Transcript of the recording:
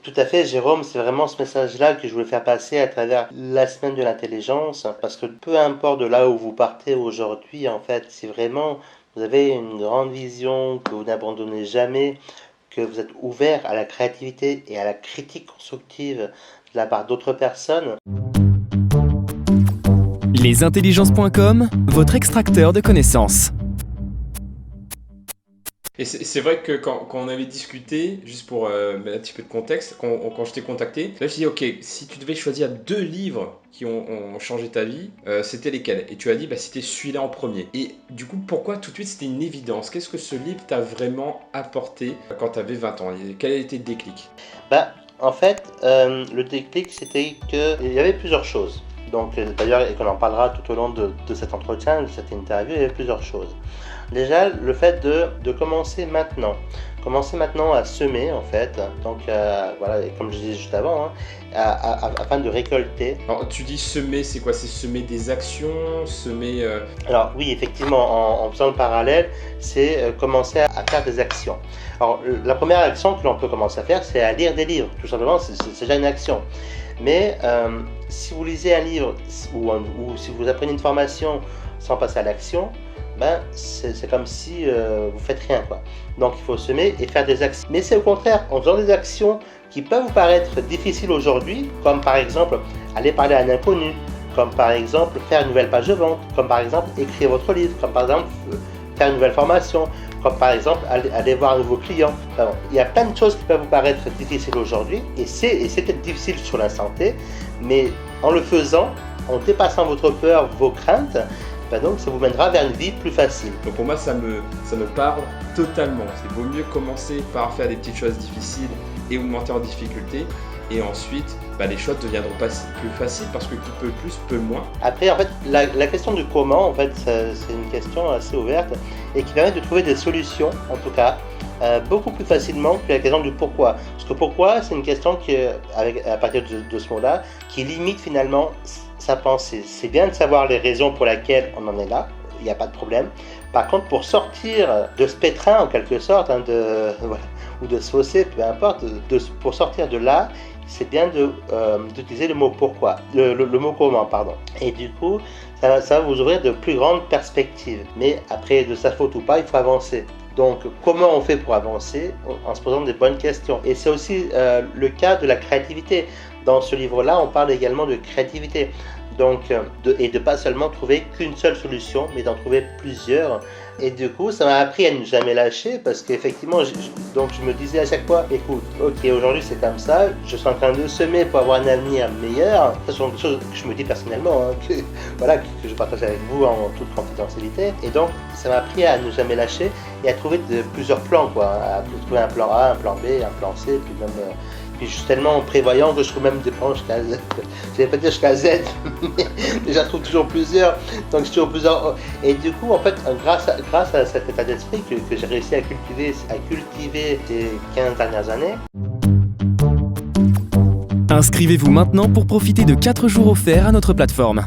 Tout à fait, Jérôme, c'est vraiment ce message-là que je voulais faire passer à travers la semaine de l'intelligence, parce que peu importe de là où vous partez aujourd'hui, en fait, si vraiment vous avez une grande vision, que vous n'abandonnez jamais, que vous êtes ouvert à la créativité et à la critique constructive de la part d'autres personnes. Lesintelligences.com, votre extracteur de connaissances. Et c'est vrai que quand on avait discuté, juste pour mettre un petit peu de contexte, quand je t'ai contacté, là je dis ok, si tu devais choisir 2 livres qui ont changé ta vie, c'était lesquels? Et tu as dit c'était celui-là en premier. Et du coup, pourquoi tout de suite c'était une évidence? Qu'est-ce que ce livre t'a vraiment apporté quand tu avais 20 ans? Quel a été le déclic? En fait, le déclic, c'était qu'il y avait plusieurs choses. Donc, d'ailleurs, et qu'on en parlera tout au long de cet entretien, de cette interview, il y avait plusieurs choses. Déjà, le fait de commencer maintenant. Commencer maintenant à semer, en fait. Donc, voilà, et comme je disais juste avant, afin de récolter. Alors, tu dis semer, c'est quoi? C'est semer des actions, semer... Alors, oui, effectivement, en faisant le parallèle, c'est commencer à faire des actions. Alors, la première action que l'on peut commencer à faire, c'est à lire des livres. Tout simplement, c'est déjà une action. Mais si vous lisez un livre ou si vous apprenez une formation sans passer à l'action, c'est comme si vous faites rien, quoi. Donc il faut semer et faire des actions. Mais c'est au contraire, en faisant des actions qui peuvent vous paraître difficiles aujourd'hui, comme par exemple aller parler à un inconnu, comme par exemple faire une nouvelle page de vente, comme par exemple écrire votre livre, comme par exemple faire une nouvelle formation, comme par exemple aller voir un nouveau client. Enfin, il y a plein de choses qui peuvent vous paraître difficiles aujourd'hui, et c'est peut-être difficile sur l'instant T, mais en le faisant, en dépassant votre peur, vos craintes, donc ça vous mènera vers une vie plus facile. Donc pour moi, ça me parle totalement. C'est vaut mieux commencer par faire des petites choses difficiles et augmenter en difficulté. Et ensuite, les choses deviendront plus faciles parce que qui peut plus, peut moins. Après, en fait, la question du comment, en fait, c'est une question assez ouverte et qui permet de trouver des solutions, en tout cas, beaucoup plus facilement que la question du pourquoi. Parce que pourquoi, c'est une question qui, à partir de ce mot-là, qui limite finalement sa pensée. C'est bien de savoir les raisons pour lesquelles on en est là, il n'y a pas de problème. Par contre, pour sortir de ce pétrin, en quelque sorte, ou de ce fossé, peu importe, pour sortir de là, c'est bien d'utiliser le mot pourquoi, le mot comment, pardon. Et du coup, ça va vous ouvrir de plus grandes perspectives. Mais après, de sa faute ou pas, il faut avancer. Donc, comment on fait pour avancer? En se posant des bonnes questions. Et c'est aussi le cas de la créativité. Dans ce livre-là, on parle également de créativité. Donc, et de pas seulement trouver qu'une seule solution, mais d'en trouver plusieurs. Et du coup, ça m'a appris à ne jamais lâcher parce qu'effectivement, je me disais à chaque fois, écoute, ok, aujourd'hui c'est comme ça, je suis en train de semer pour avoir un avenir meilleur. Ce sont des choses que je me dis personnellement, que je partage avec vous en toute confidentialité. Et donc, ça m'a appris à ne jamais lâcher et à trouver plusieurs plans, à trouver un plan A, un plan B, un plan C, puis même... Puis je suis tellement prévoyant que je trouve même des plans jusqu'à Z. Je vais pas dire jusqu'à Z, mais j'en trouve toujours plusieurs. Donc je suis toujours plusieurs. Et du coup, en fait, grâce à cet état d'esprit que j'ai réussi à cultiver ces 15 dernières années. Inscrivez-vous maintenant pour profiter de 4 jours offerts à notre plateforme.